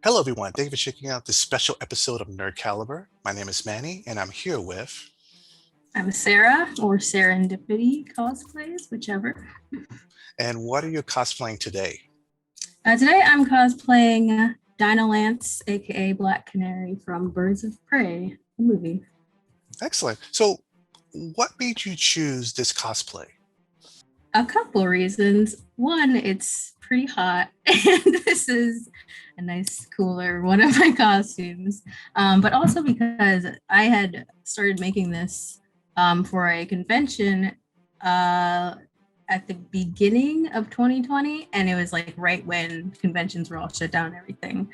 Hello, everyone. Thank you for checking out this special episode of Nerd Caliber. My name is Manny, and I'm here with. I'm Sarah, or Serendipity cosplays, whichever. And what are you cosplaying today? Today I'm cosplaying Dinah Lance, aka Black Canary from Birds of Prey, the movie. Excellent. So, what made you choose this cosplay? A couple reasons. One, it's pretty hot, and this is a nice, cooler one of my costumes. But also because I had started making this for a convention at the beginning of 2020, and it was like right when conventions were all shut down and everything.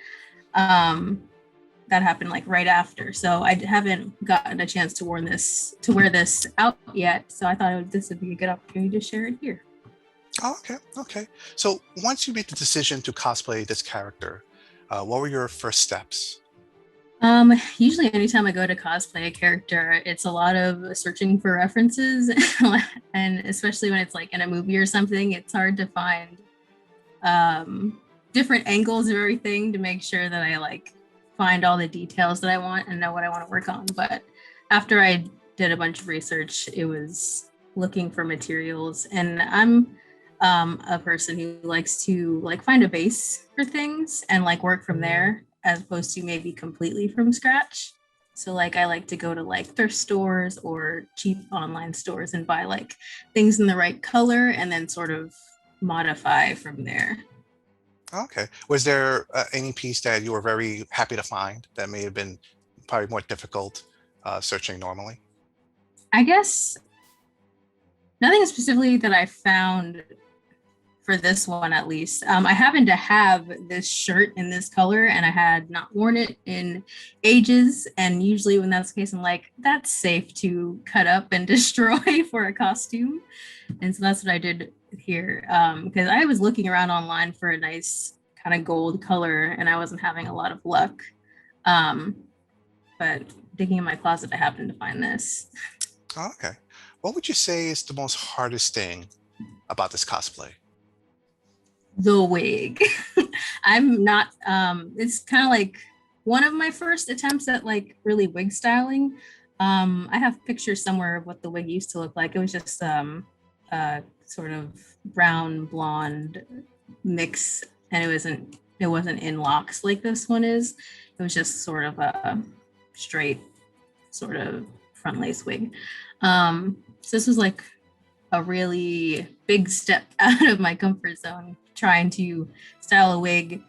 That happened like right after, so I haven't gotten a chance to wear this out yet, so I thought this would be a good opportunity to share it here. Oh, okay. So, once you made the decision to cosplay this character, what were your first steps? Usually anytime I go to cosplay a character, it's a lot of searching for references and especially when it's like in a movie or something, it's hard to find different angles of everything to make sure that I like find all the details that I want and know what I want to work on. But after I did a bunch of research, it was looking for materials, and I'm a person who likes to like find a base for things and like work from there as opposed to maybe completely from scratch. So like I like to go to like thrift stores or cheap online stores and buy like things in the right color and then sort of modify from there. Okay. Was there any piece that you were very happy to find that may have been probably more difficult searching normally? I guess nothing specifically that I found for this one at least. I happened to have this shirt in this color and I had not worn it in ages. And usually when that's the case, I'm like, that's safe to cut up and destroy for a costume. And so that's what I did here. Because I was looking around online for a nice kind of gold color and I wasn't having a lot of luck. But digging in my closet, I happened to find this. Oh, okay. What would you say is the most hardest thing about this cosplay? The wig. I'm not it's kind of like one of my first attempts at like really wig styling. I have pictures somewhere of what the wig used to look like. It was just sort of brown blonde mix, and it wasn't in locks like this one is. It was just sort of a straight sort of front lace wig. So this was like a really big step out of my comfort zone trying to style a wig,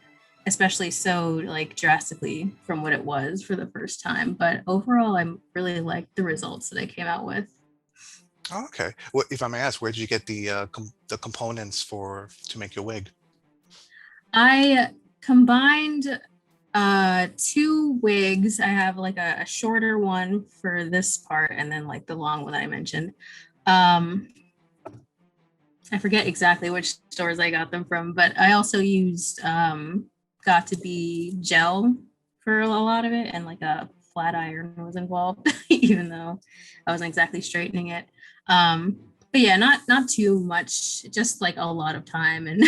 especially so like drastically from what it was for the first time. But overall, I really liked the results that I came out with. Oh, okay. Well, if I may ask, where did you get the components to make your wig? I combined two wigs. I have like a shorter one for this part and then like the long one that I mentioned. Um, I forget exactly which stores I got them from, but I also used got to be gel for a lot of it, and like a flat iron was involved, even though I wasn't exactly straightening it. But yeah, not too much, just like a lot of time and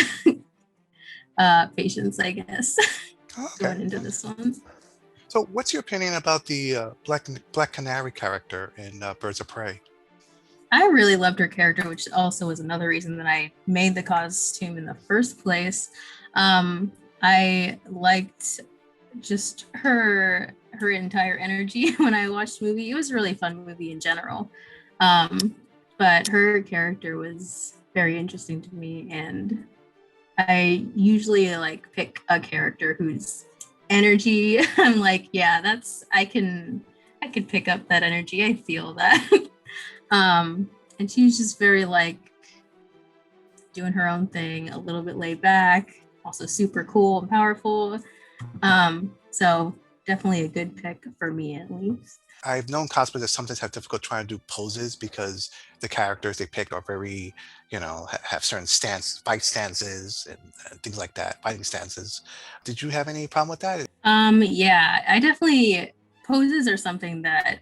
patience, I guess, Oh, okay. going into this one. So, what's your opinion about the Black Canary character in Birds of Prey? I really loved her character, which also was another reason that I made the costume in the first place. I liked just her entire energy when I watched the movie. It was a really fun movie in general. But her character was very interesting to me, and I usually like pick a character whose energy I'm like, yeah, I can pick up that energy. I feel that. And she's just very like doing her own thing, a little bit laid back, also super cool and powerful. So definitely a good pick for me at least. I've known cosplayers that sometimes have difficult trying to do poses because the characters they pick are very, have certain fight stances and things like that, fighting stances. Did you have any problem with that? Yeah, I definitely poses are something that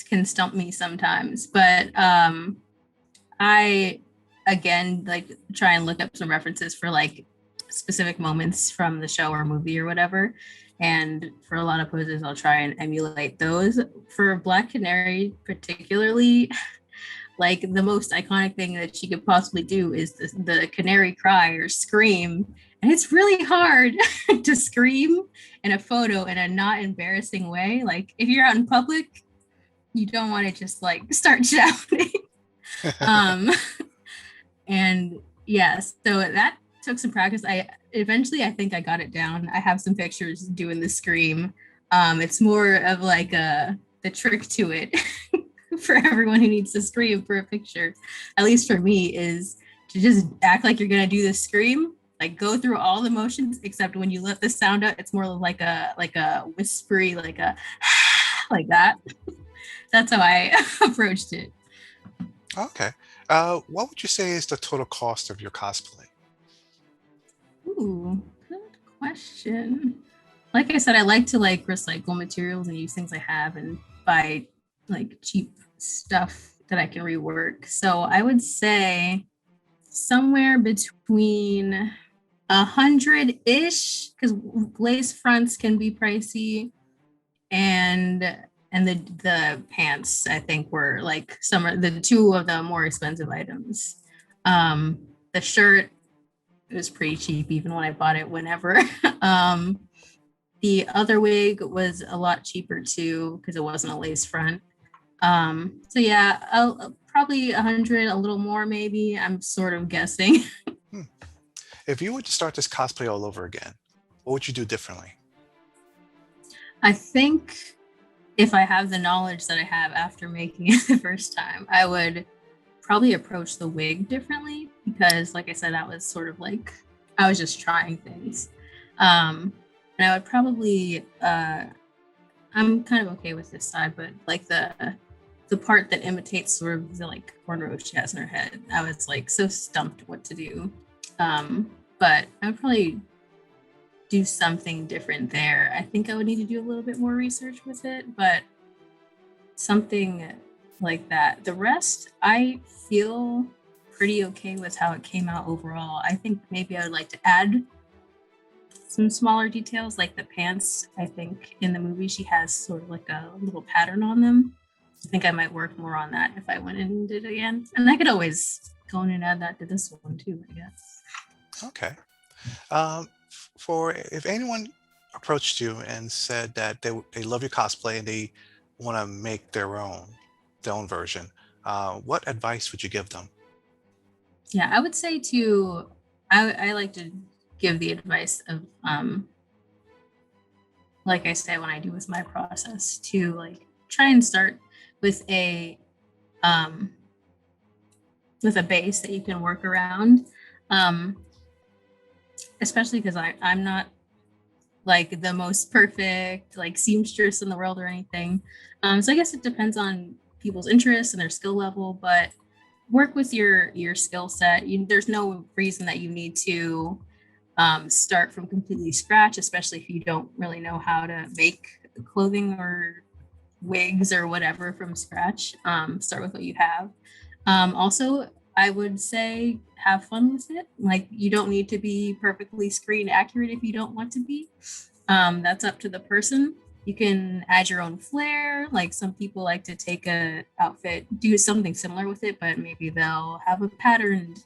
can stump me sometimes, but I again like try and look up some references for like specific moments from the show or movie or whatever. And for a lot of poses, I'll try and emulate those. For Black Canary, particularly, like the most iconic thing that she could possibly do is the canary cry or scream. And it's really hard to scream in a photo in a not embarrassing way. Like if you're out in public, you don't want to just like start shouting. um, and yes, so that took some practice. I think I got it down. I have some pictures doing the scream. It's more of like the trick to it for everyone who needs to scream for a picture, at least for me, is to just act like you're gonna do the scream, like go through all the motions, except when you let the sound out, it's more like a whispery, like a like that. That's how I approached it. Okay. What would you say is the total cost of your cosplay? Ooh, good question. Like I said, I like to like recycle materials and use things I have and buy like cheap stuff that I can rework. So I would say somewhere between 100-ish, because lace fronts can be pricey, and the pants I think were like some of the two of the more expensive items. The shirt, it was pretty cheap even when I bought it whenever. um, the other wig was a lot cheaper too because it wasn't a lace front. So yeah, probably 100, a little more maybe. I'm sort of guessing. Hmm. If you were to start this cosplay all over again, what would you do differently? I think if I have the knowledge that I have after making it the first time, I would probably approach the wig differently because, like I said, that was sort of like I was just trying things. And I would probably, I'm kind of okay with this side, but like the part that imitates sort of the like cornrows she has in her head, I was like so stumped what to do. But I would probably do something different there. I think I would need to do a little bit more research with it, but something like that. The rest, I feel pretty okay with how it came out overall. I think maybe I would like to add some smaller details, like the pants. I think in the movie she has sort of like a little pattern on them. I think I might work more on that if I went in and did it again. And I could always go in and add that to this one too, I guess. Okay. Um, for if anyone approached you and said that they love your cosplay and they want to make their own version, what advice would you give them? Yeah, I would say I like to give the advice of like I say when I do with my process to like try and start with um with a base that you can work around. Um especially because I'm not like the most perfect like seamstress in the world or anything. So I guess it depends on people's interests and their skill level, but work with your skill set. There's no reason that you need to start from completely scratch, especially if you don't really know how to make clothing or wigs or whatever from scratch. Start with what you have. Also, I would say have fun with it. Like you don't need to be perfectly screen accurate if you don't want to be. That's up to the person. You can add your own flair. Like some people like to take a outfit, do something similar with it, but maybe they'll have a patterned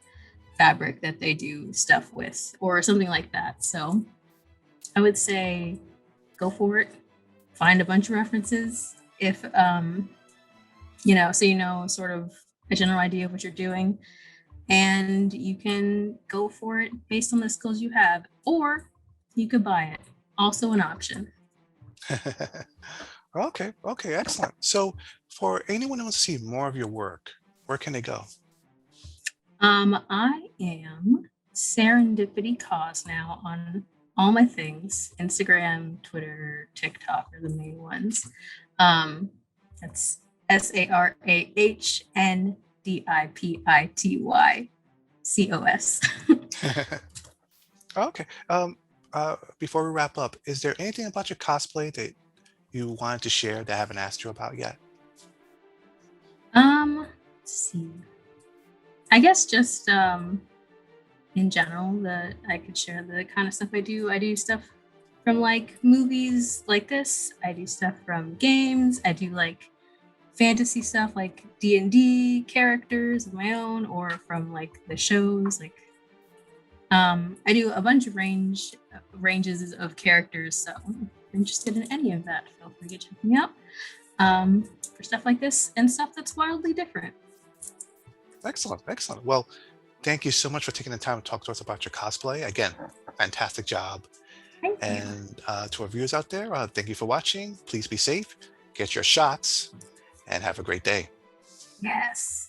fabric that they do stuff with or something like that. So I would say go for it. Find a bunch of references if so you know sort of a general idea of what you're doing, and you can go for it based on the skills you have, or you could buy it. Also an option. Okay, okay, excellent. So, for anyone who wants to see more of your work, where can they go? I am Serendipity Cause now on all my things. Instagram, Twitter, TikTok are the main ones. That's Sarahndipity COS. Okay. Before we wrap up, is there anything about your cosplay that you wanted to share that I haven't asked you about yet? Let's see. I guess just in general that I could share the kind of stuff I do. I do stuff from like movies like this. I do stuff from games. I do like fantasy stuff like D&D characters of my own, or from like the shows. Like I do a bunch of ranges of characters. So if you're interested in any of that, feel free to check me out for stuff like this and stuff that's wildly different. Excellent, excellent. Well, thank you so much for taking the time to talk to us about your cosplay. Again, fantastic job. Thank you. And to our viewers out there, thank you for watching. Please be safe, get your shots, and have a great day. Yes.